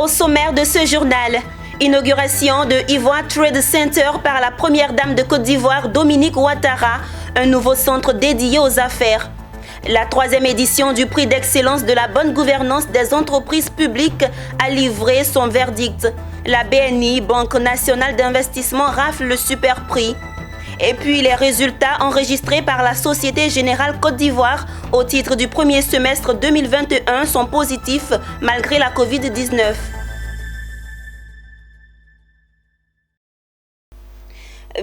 Au sommaire de ce journal, inauguration de Ivoire Trade Center par la première dame de Côte d'Ivoire, Dominique Ouattara, un nouveau centre dédié aux affaires. La 3e édition du prix d'excellence de la bonne gouvernance des entreprises publiques a livré son verdict. La BNI, Banque nationale d'investissement, rafle le super prix. Et puis les résultats enregistrés par la Société Générale Côte d'Ivoire au titre du premier semestre 2021 sont positifs malgré la Covid-19.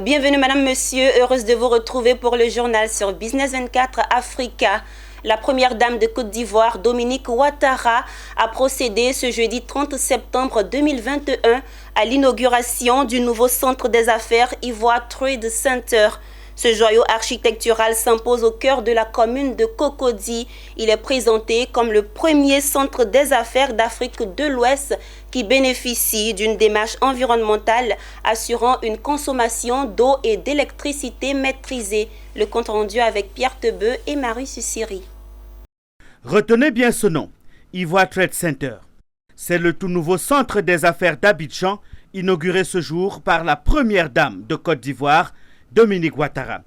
Bienvenue Madame, Monsieur, heureuse de vous retrouver pour le journal sur Business 24 Africa. La première dame de Côte d'Ivoire, Dominique Ouattara, a procédé ce jeudi 30 septembre 2021 à l'inauguration du nouveau centre des affaires Ivoire Trade Center. Ce joyau architectural s'impose au cœur de la commune de Cocody. Il est présenté comme le premier centre des affaires d'Afrique de l'Ouest qui bénéficie d'une démarche environnementale assurant une consommation d'eau et d'électricité maîtrisée. Le compte rendu avec Pierre Tebeu et Marie Sussiri. Retenez bien ce nom, Ivoire Trade Center. C'est le tout nouveau centre des affaires d'Abidjan, inauguré ce jour par la première dame de Côte d'Ivoire, Dominique Ouattara.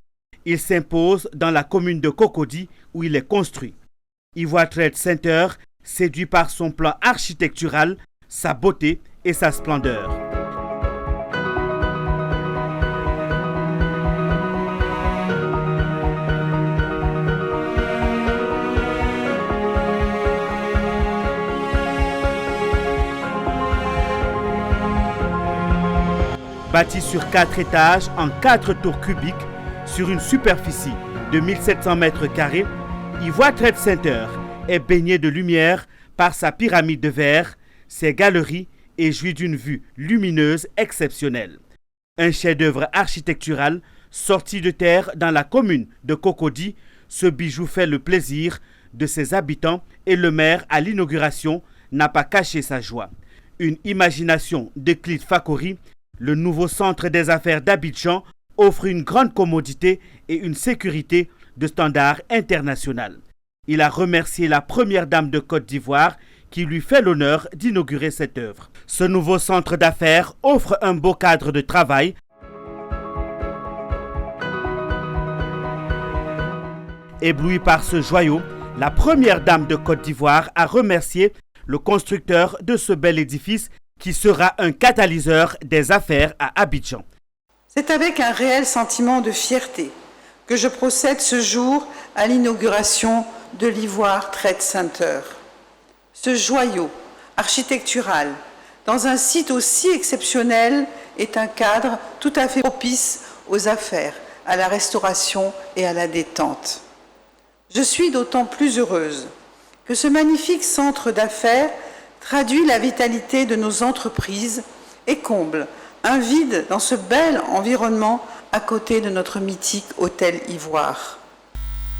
Il s'impose dans la commune de Cocody où il est construit. Ivoire Trade Center séduit par son plan architectural, sa beauté et sa splendeur. Bâti sur 4 étages en 4 tours cubiques sur une superficie de 1700 mètres carrés, Ivoire Trade Center est baigné de lumière par sa pyramide de verre, ses galeries et jouit d'une vue lumineuse exceptionnelle. Un chef-d'œuvre architectural sorti de terre dans la commune de Cocody, ce bijou fait le plaisir de ses habitants et le maire à l'inauguration n'a pas caché sa joie. Une imagination d'Euclide Fakori, le nouveau centre des affaires d'Abidjan offre une grande commodité et une sécurité de standard international. Il a remercié la première dame de Côte d'Ivoire qui lui fait l'honneur d'inaugurer cette œuvre. Ce nouveau centre d'affaires offre un beau cadre de travail. Éblouie par ce joyau, la première dame de Côte d'Ivoire a remercié le constructeur de ce bel édifice qui sera un catalyseur des affaires à Abidjan. C'est avec un réel sentiment de fierté que je procède ce jour à l'inauguration de l'Ivoire Trade Center. Ce joyau architectural, dans un site aussi exceptionnel, est un cadre tout à fait propice aux affaires, à la restauration et à la détente. Je suis d'autant plus heureuse que ce magnifique centre d'affaires traduit la vitalité de nos entreprises et comble un vide dans ce bel environnement à côté de notre mythique hôtel Ivoire.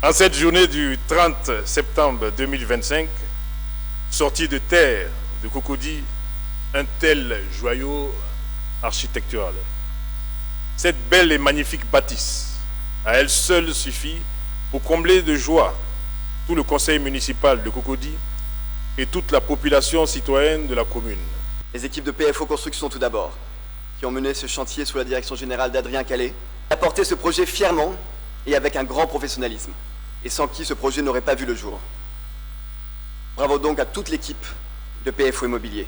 En cette journée du 30 septembre 2025, sorti de terre de Cocody, un tel joyau architectural. Cette belle et magnifique bâtisse, à elle seule suffit pour combler de joie tout le conseil municipal de Cocody et toute la population citoyenne de la commune. Les équipes de PFO Construction tout d'abord, qui ont mené ce chantier sous la direction générale d'Adrien Calais, a porté ce projet fièrement et avec un grand professionnalisme, et sans qui ce projet n'aurait pas vu le jour. Bravo donc à toute l'équipe de PFO Immobilier,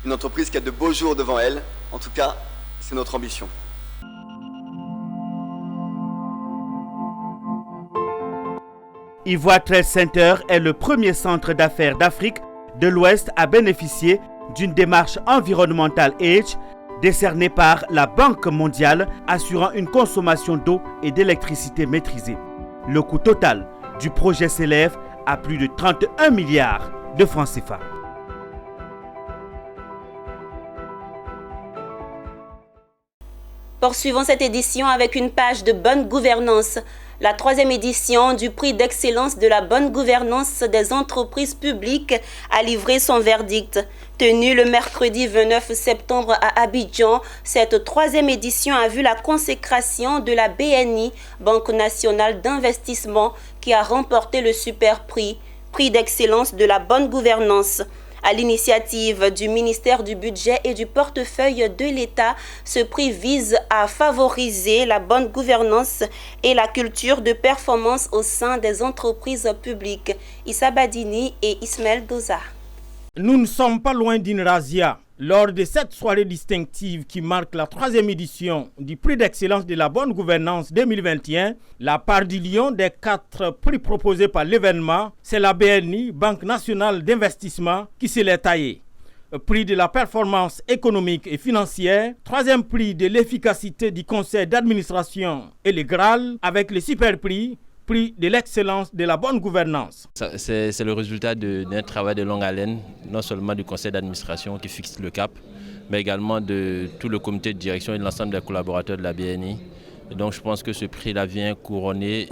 une entreprise qui a de beaux jours devant elle, en tout cas, c'est notre ambition. Ivoire Trade Center est le premier centre d'affaires d'Afrique de l'Ouest à bénéficier d'une démarche environnementale EDGE décernée par la Banque mondiale assurant une consommation d'eau et d'électricité maîtrisée. Le coût total du projet s'élève à plus de 31 milliards de francs CFA. Poursuivons cette édition avec une page de bonne gouvernance. La 3e édition du prix d'excellence de la bonne gouvernance des entreprises publiques a livré son verdict. Tenue le mercredi 29 septembre à Abidjan, cette 3e édition a vu la consécration de la BNI, Banque nationale d'investissement, qui a remporté le super prix, prix d'excellence de la bonne gouvernance. À l'initiative du ministère du Budget et du portefeuille de l'État, ce prix vise à favoriser la bonne gouvernance et la culture de performance au sein des entreprises publiques. Issa Badini et Ismaël Doza. Nous ne sommes pas loin d'une razzia. Lors de cette soirée distinctive qui marque la 3e édition du prix d'excellence de la bonne gouvernance 2021, la part du lion des 4 prix proposés par l'événement, c'est la BNI, Banque nationale d'investissement, qui se l'est taillée. Prix de la performance économique et financière, 3e prix de l'efficacité du conseil d'administration et le Graal, avec le super prix de l'excellence de la bonne gouvernance. C'est le résultat d'un travail de longue haleine, non seulement du conseil d'administration qui fixe le cap, mais également de tout le comité de direction et de l'ensemble des collaborateurs de la BNI. Et donc je pense que ce prix-là vient couronner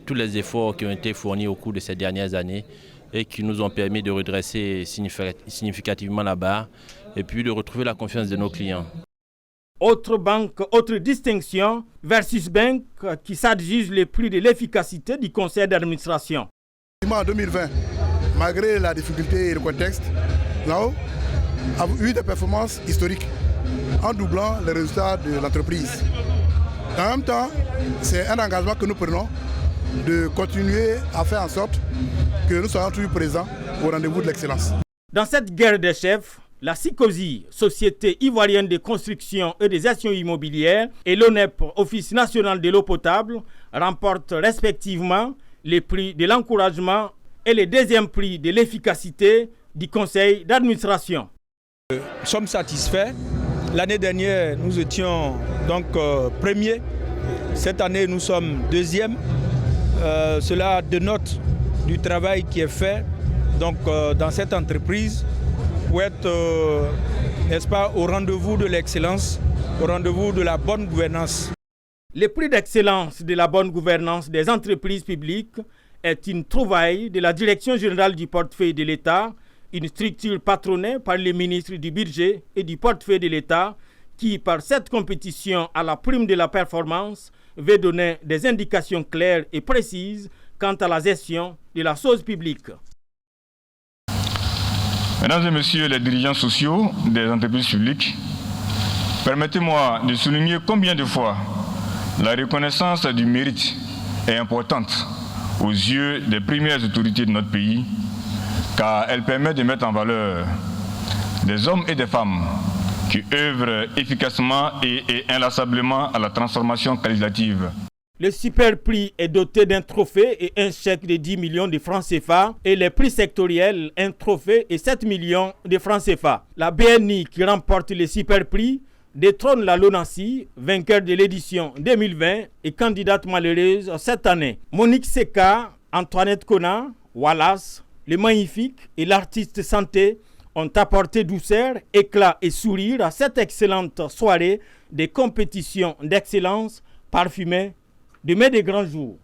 tous les efforts qui ont été fournis au cours de ces dernières années et qui nous ont permis de redresser significativement la barre et puis de retrouver la confiance de nos clients. Autre banque, autre distinction, Versus Bank, qui s'adjuge le prix de l'efficacité du conseil d'administration. En 2020, malgré la difficulté et le contexte, nous avons eu des performances historiques en doublant les résultats de l'entreprise. En même temps, c'est un engagement que nous prenons de continuer à faire en sorte que nous soyons toujours présents au rendez-vous de l'excellence. Dans cette guerre des chefs, la SICOSI, Société ivoirienne de construction et de gestion immobilière, et l'ONEP, Office national de l'eau potable, remportent respectivement les prix de l'encouragement et le 2e prix de l'efficacité du conseil d'administration. Nous sommes satisfaits. L'année dernière, nous étions donc premiers. Cette année, nous sommes 2e. Cela dénote du travail qui est fait donc, dans cette entreprise pour être, n'est-ce pas, au rendez-vous de l'excellence, au rendez-vous de la bonne gouvernance. Le prix d'excellence de la bonne gouvernance des entreprises publiques est une trouvaille de la Direction générale du portefeuille de l'État, une structure patronnée par les ministres du Budget et du portefeuille de l'État qui, par cette compétition à la prime de la performance, veut donner des indications claires et précises quant à la gestion de la chose publique. Mesdames et messieurs les dirigeants sociaux des entreprises publiques, permettez-moi de souligner combien de fois la reconnaissance du mérite est importante aux yeux des premières autorités de notre pays, car elle permet de mettre en valeur des hommes et des femmes qui œuvrent efficacement et inlassablement à la transformation qualitative. Le super prix est doté d'un trophée et un chèque de 10 millions de francs CFA et les prix sectoriels, un trophée et 7 millions de francs CFA. La BNI qui remporte le super prix détrône la LONASI, vainqueur de l'édition 2020 et candidate malheureuse cette année. Monique Seka, Antoinette Kona, Wallace, le magnifique et l'artiste santé ont apporté douceur, éclat et sourire à cette excellente soirée des compétitions d'excellence parfumée de des grands jours.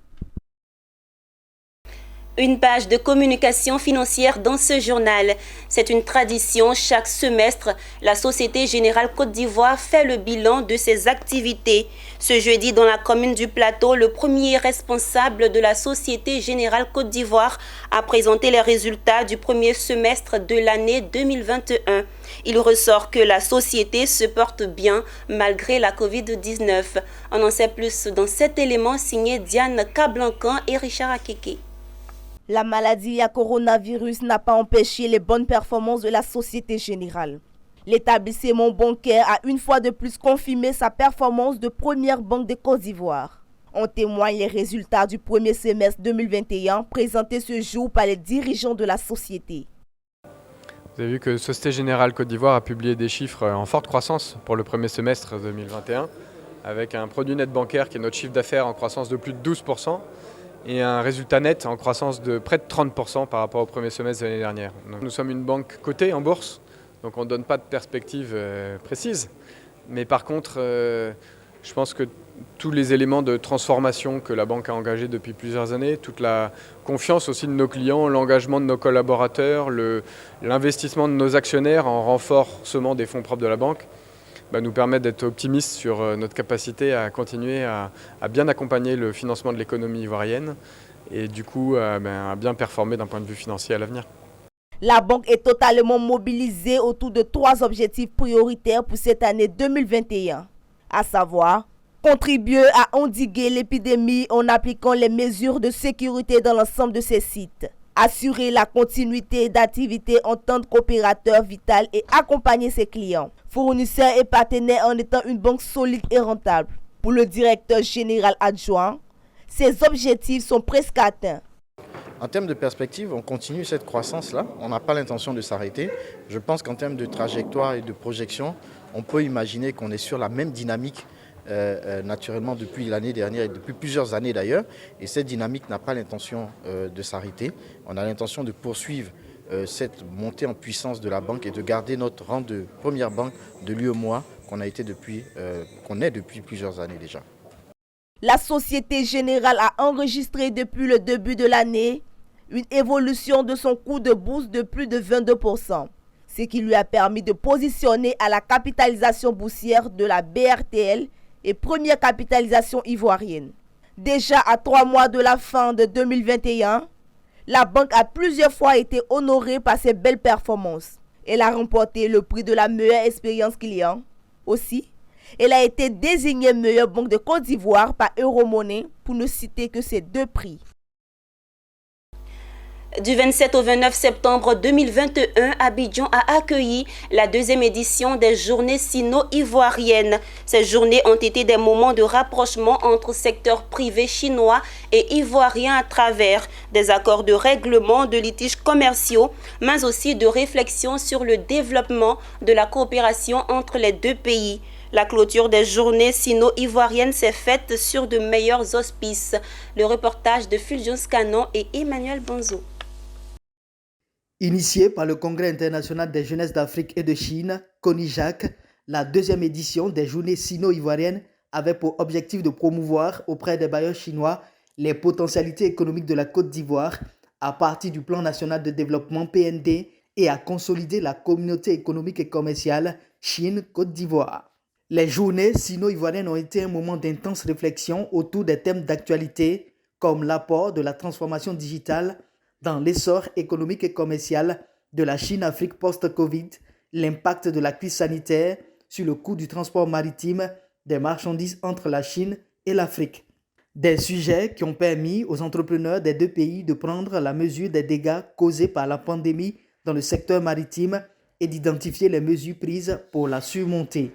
Une page de communication financière dans ce journal. C'est une tradition. Chaque semestre, la Société Générale Côte d'Ivoire fait le bilan de ses activités. Ce jeudi, dans la commune du Plateau, le premier responsable de la Société Générale Côte d'Ivoire a présenté les résultats du premier semestre de l'année 2021. Il ressort que la société se porte bien malgré la Covid-19. On en sait plus dans cet élément signé Diane Cablancan et Richard Akeke. La maladie à coronavirus n'a pas empêché les bonnes performances de la Société Générale. L'établissement bancaire a une fois de plus confirmé sa performance de première banque de Côte d'Ivoire. En témoignent les résultats du premier semestre 2021 présentés ce jour par les dirigeants de la société. Vous avez vu que Société Générale Côte d'Ivoire a publié des chiffres en forte croissance pour le premier semestre 2021, avec un produit net bancaire qui est notre chiffre d'affaires en croissance de plus de 12%. Et un résultat net en croissance de près de 30% par rapport au premier semestre de l'année dernière. Donc, nous sommes une banque cotée en bourse, donc on ne donne pas de perspective précise. Mais par contre, je pense que tous les éléments de transformation que la banque a engagés depuis plusieurs années, toute la confiance aussi de nos clients, l'engagement de nos collaborateurs, l'investissement de nos actionnaires en renforcement des fonds propres de la banque, nous permettent d'être optimistes sur notre capacité à continuer à bien accompagner le financement de l'économie ivoirienne et du coup à bien performer d'un point de vue financier à l'avenir. La banque est totalement mobilisée autour de 3 objectifs prioritaires pour cette année 2021, à savoir contribuer à endiguer l'épidémie en appliquant les mesures de sécurité dans l'ensemble de ces sites, assurer la continuité d'activité en tant qu'opérateur vital et accompagner ses clients, fournisseurs et partenaires en étant une banque solide et rentable. Pour le directeur général adjoint, ces objectifs sont presque atteints. En termes de perspective, on continue cette croissance-là. On n'a pas l'intention de s'arrêter. Je pense qu'en termes de trajectoire et de projection, on peut imaginer qu'on est sur la même dynamique naturellement depuis l'année dernière et depuis plusieurs années d'ailleurs. Et cette dynamique n'a pas l'intention de s'arrêter. On a l'intention de poursuivre cette montée en puissance de la banque et de garder notre rang de première banque de l'UEMOA qu'on est depuis plusieurs années déjà. La Société Générale a enregistré depuis le début de l'année une évolution de son cours de bourse de plus de 22%, ce qui lui a permis de positionner à la capitalisation boursière de la BRTL et première capitalisation ivoirienne. Déjà à 3 mois de la fin de 2021, la banque a plusieurs fois été honorée par ses belles performances. Elle a remporté le prix de la meilleure expérience client. Aussi, elle a été désignée meilleure banque de Côte d'Ivoire par Euromoney, pour ne citer que ces 2 prix. Du 27 au 29 septembre 2021, Abidjan a accueilli la 2e édition des Journées sino-ivoiriennes. Ces journées ont été des moments de rapprochement entre secteurs privés chinois et ivoiriens à travers des accords de règlement de litiges commerciaux, mais aussi de réflexion sur le développement de la coopération entre les 2 pays. La clôture des Journées sino-ivoiriennes s'est faite sur de meilleurs auspices. Le reportage de Fulgence Canon et Emmanuel Bonzo. Initiée par le Congrès international des jeunesses d'Afrique et de Chine, CONIJAC, la 2e édition des Journées sino-ivoiriennes avait pour objectif de promouvoir auprès des bailleurs chinois les potentialités économiques de la Côte d'Ivoire à partir du Plan national de développement PND et à consolider la communauté économique et commerciale Chine-Côte d'Ivoire. Les Journées sino-ivoiriennes ont été un moment d'intense réflexion autour des thèmes d'actualité comme l'apport de la transformation digitale dans l'essor économique et commercial de la Chine-Afrique post-Covid, l'impact de la crise sanitaire sur le coût du transport maritime des marchandises entre la Chine et l'Afrique. Des sujets qui ont permis aux entrepreneurs des 2 pays de prendre la mesure des dégâts causés par la pandémie dans le secteur maritime et d'identifier les mesures prises pour la surmonter.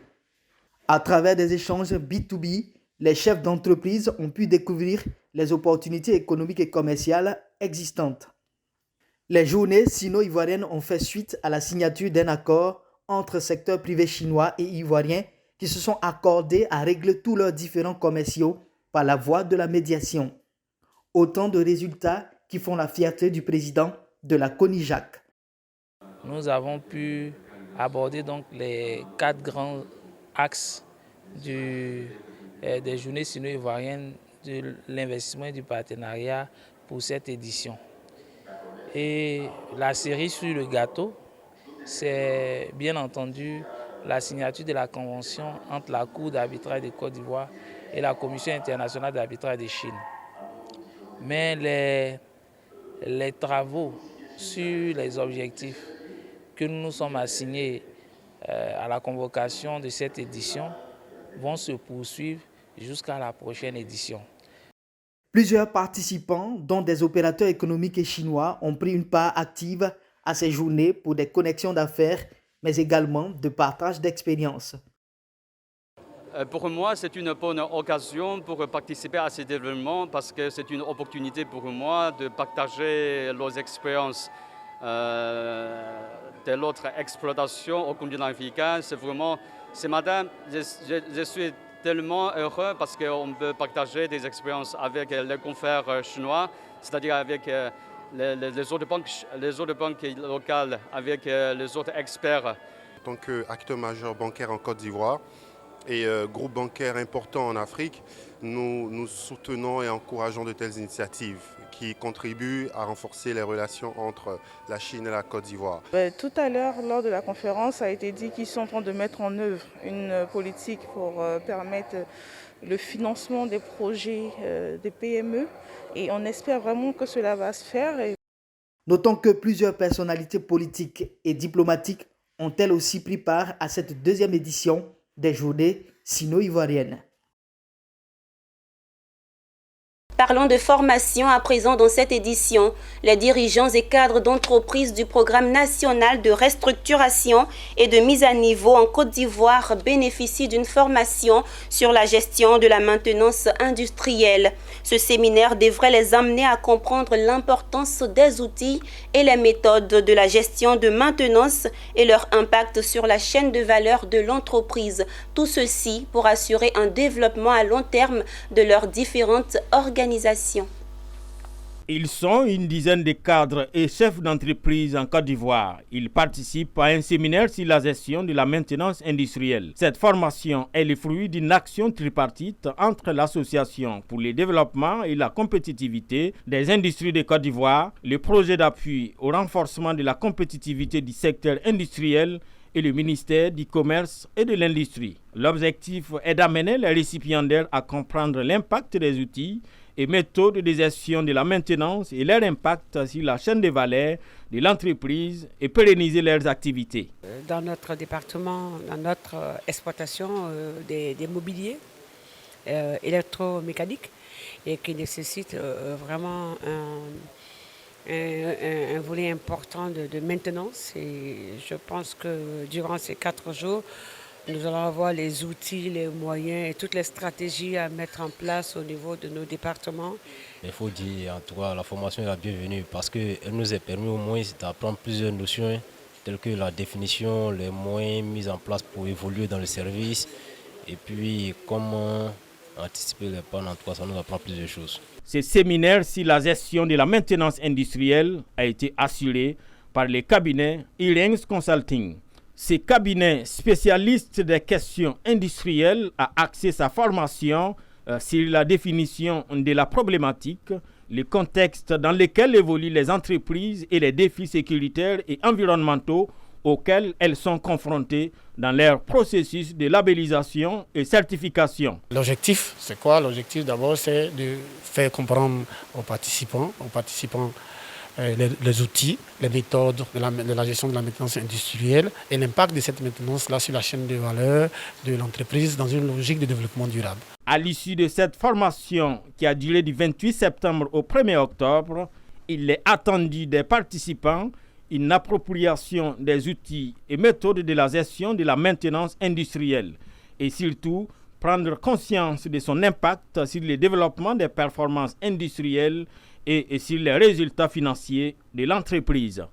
À travers des échanges B2B, les chefs d'entreprise ont pu découvrir les opportunités économiques et commerciales existantes. Les Journées sino-ivoiriennes ont fait suite à la signature d'un accord entre secteurs privés chinois et ivoiriens qui se sont accordés à régler tous leurs différends commerciaux par la voie de la médiation. Autant de résultats qui font la fierté du président de la CONIJAC. Nous avons pu aborder donc les 4 grands axes des Journées sino-ivoiriennes, de l'investissement et du partenariat pour cette édition. Et la cerise sur le gâteau, c'est bien entendu la signature de la convention entre la Cour d'arbitrage de Côte d'Ivoire et la Commission internationale d'arbitrage de Chine. Mais les travaux sur les objectifs que nous nous sommes assignés à la convocation de cette édition vont se poursuivre jusqu'à la prochaine édition. Plusieurs participants, dont des opérateurs économiques et chinois, ont pris une part active à ces journées pour des connexions d'affaires, mais également de partage d'expériences. Pour moi, c'est une bonne occasion pour participer à ces développements parce que c'est une opportunité pour moi de partager les expériences de l'autre exploitation au continent africain. C'est vraiment, ce matin, je suis tellement heureux parce qu'on peut partager des expériences avec les confrères chinois, c'est-à-dire avec les autres banques locales, avec les autres experts. En tant qu'acteur majeur bancaire en Côte d'Ivoire et groupe bancaire important en Afrique, nous soutenons et encourageons de telles initiatives qui contribuent à renforcer les relations entre la Chine et la Côte d'Ivoire. Tout à l'heure, lors de la conférence, ça a été dit qu'ils sont en train de mettre en œuvre une politique pour permettre le financement des projets des PME et on espère vraiment que cela va se faire. Notons que plusieurs personnalités politiques et diplomatiques ont elles aussi pris part à cette deuxième édition des Journées sino-ivoiriennes. Parlons de formation à présent dans cette édition. Les dirigeants et cadres d'entreprises du programme national de restructuration et de mise à niveau en Côte d'Ivoire bénéficient d'une formation sur la gestion de la maintenance industrielle. Ce séminaire devrait les amener à comprendre l'importance des outils et les méthodes de la gestion de maintenance et leur impact sur la chaîne de valeur de l'entreprise. Tout ceci pour assurer un développement à long terme de leurs différentes organisations. Ils sont une dizaine de cadres et chefs d'entreprise en Côte d'Ivoire. Ils participent à un séminaire sur la gestion de la maintenance industrielle. Cette formation est le fruit d'une action tripartite entre l'Association pour le développement et la compétitivité des industries de Côte d'Ivoire, le projet d'appui au renforcement de la compétitivité du secteur industriel et le ministère du Commerce et de l'Industrie. L'objectif est d'amener les récipiendaires à comprendre l'impact des outils et méthodes de gestion de la maintenance et leur impact sur la chaîne de valeur de l'entreprise et pérenniser leurs activités. Dans notre département, dans notre exploitation des mobiliers électromécaniques et qui nécessitent vraiment un volet important de maintenance. Et je pense que durant ces 4 jours, nous allons avoir les outils, les moyens et toutes les stratégies à mettre en place au niveau de nos départements. Il faut dire, en tout cas, la formation est la bienvenue parce qu'elle nous a permis au moins d'apprendre plusieurs notions telles que la définition, les moyens mis en place pour évoluer dans le service et puis comment anticiper les pannes. En tout cas, ça nous apprend plusieurs choses. Ce séminaire sur la gestion de la maintenance industrielle a été assuré par le cabinet Irenx Consulting. Ce cabinet spécialiste des questions industrielles a axé sa formation sur la définition de la problématique, le contexte dans lequel évoluent les entreprises et les défis sécuritaires et environnementaux auxquels elles sont confrontées dans leur processus de labellisation et certification. L'objectif, c'est quoi? L'objectif d'abord, c'est de faire comprendre aux participants les outils, les méthodes de la gestion de la maintenance industrielle et l'impact de cette maintenance-là sur la chaîne de valeur de l'entreprise dans une logique de développement durable. À l'issue de cette formation qui a duré du 28 septembre au 1er octobre, il est attendu des participants une appropriation des outils et méthodes de la gestion de la maintenance industrielle et surtout prendre conscience de son impact sur le développement des performances industrielles et sur les résultats financiers de l'entreprise.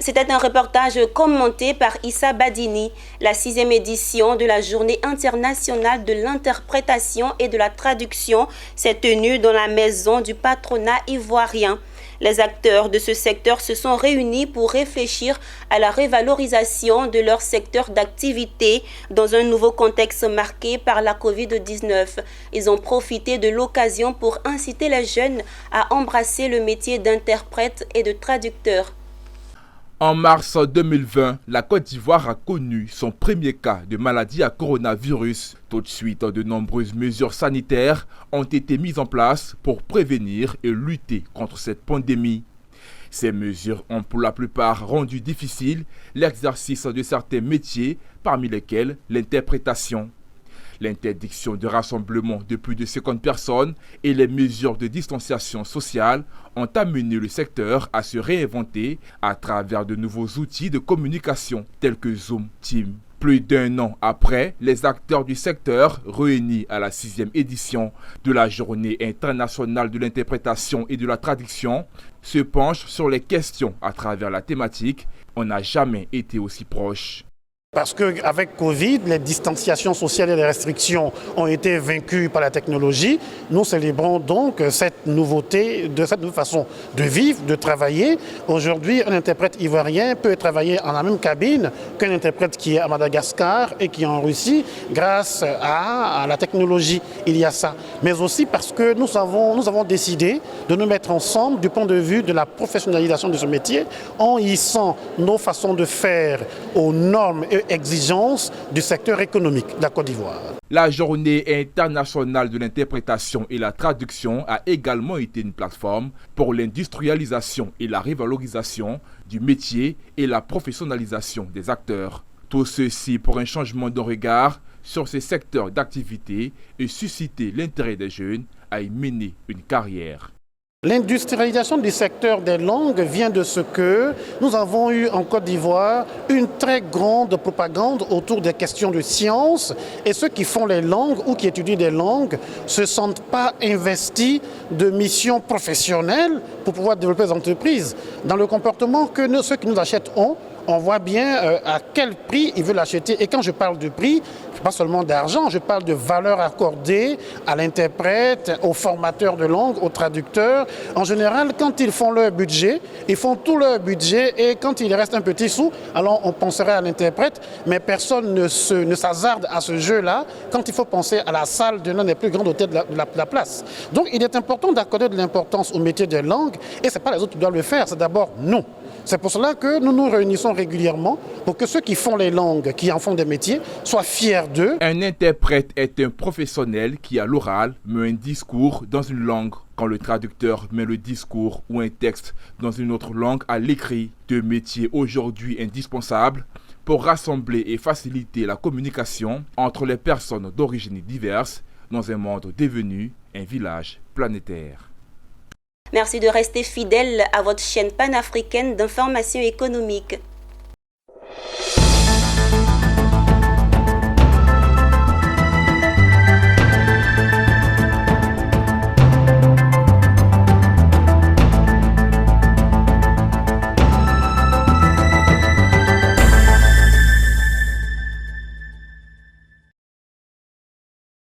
C'était un reportage commenté par Issa Badini. La 6e édition de la Journée internationale de l'interprétation et de la traduction s'est tenue dans la maison du patronat ivoirien. Les acteurs de ce secteur se sont réunis pour réfléchir à la révalorisation de leur secteur d'activité dans un nouveau contexte marqué par la Covid-19. Ils ont profité de l'occasion pour inciter les jeunes à embrasser le métier d'interprète et de traducteur. En mars 2020, la Côte d'Ivoire a connu son premier cas de maladie à coronavirus. Tout de suite, de nombreuses mesures sanitaires ont été mises en place pour prévenir et lutter contre cette pandémie. Ces mesures ont pour la plupart rendu difficile l'exercice de certains métiers, parmi lesquels l'interprétation. L'interdiction de rassemblement de plus de 50 personnes et les mesures de distanciation sociale ont amené le secteur à se réinventer à travers de nouveaux outils de communication tels que Zoom, Teams. Plus d'un an après, les acteurs du secteur, réunis à la 6e édition de la Journée internationale de l'interprétation et de la traduction, se penchent sur les questions à travers la thématique. On n'a jamais été aussi proche. Parce qu'avec Covid, les distanciations sociales et les restrictions ont été vaincues par la technologie. Nous célébrons donc cette nouveauté, cette nouvelle façon de vivre, de travailler. Aujourd'hui, un interprète ivoirien peut travailler en la même cabine qu'un interprète qui est à Madagascar et qui est en Russie grâce à la technologie. Il y a ça. Mais aussi parce que nous avons décidé de nous mettre ensemble du point de vue de la professionnalisation de ce métier en hissant nos façons de faire aux normes et exigence du secteur économique de la Côte d'Ivoire. La journée internationale de l'interprétation et la traduction a également été une plateforme pour l'industrialisation et la revalorisation du métier et la professionnalisation des acteurs. Tout ceci pour un changement de regard sur ces secteurs d'activité et susciter l'intérêt des jeunes à y mener une carrière. L'industrialisation du secteur des langues vient de ce que nous avons eu en Côte d'Ivoire une très grande propagande autour des questions de sciences et ceux qui font les langues ou qui étudient des langues ne se sentent pas investis de missions professionnelles pour pouvoir développer des entreprises. Dans le comportement que ceux qui nous achètent ont, on voit bien à quel prix ils veulent acheter. Et quand je parle de prix, pas seulement d'argent, je parle de valeur accordée à l'interprète, aux formateurs de langue, aux traducteurs. En général, quand ils font leur budget, ils font tout leur budget et quand il reste un petit sou, alors on penserait à l'interprète, mais personne ne s'hasarde à ce jeu-là quand il faut penser à la salle de l'un des plus grands hôtels de la place. Donc il est important d'accorder de l'importance au métier des langues et ce n'est pas les autres qui doivent le faire, c'est d'abord nous. C'est pour cela que nous nous réunissons régulièrement pour que ceux qui font les langues, qui en font des métiers, soient fiers d'eux. Un interprète est un professionnel qui, à l'oral, met un discours dans une langue, quand le traducteur met le discours ou un texte dans une autre langue à l'écrit. Deux métiers aujourd'hui indispensables pour rassembler et faciliter la communication entre les personnes d'origine diverses dans un monde devenu un village planétaire. Merci de rester fidèle à votre chaîne panafricaine d'information économique.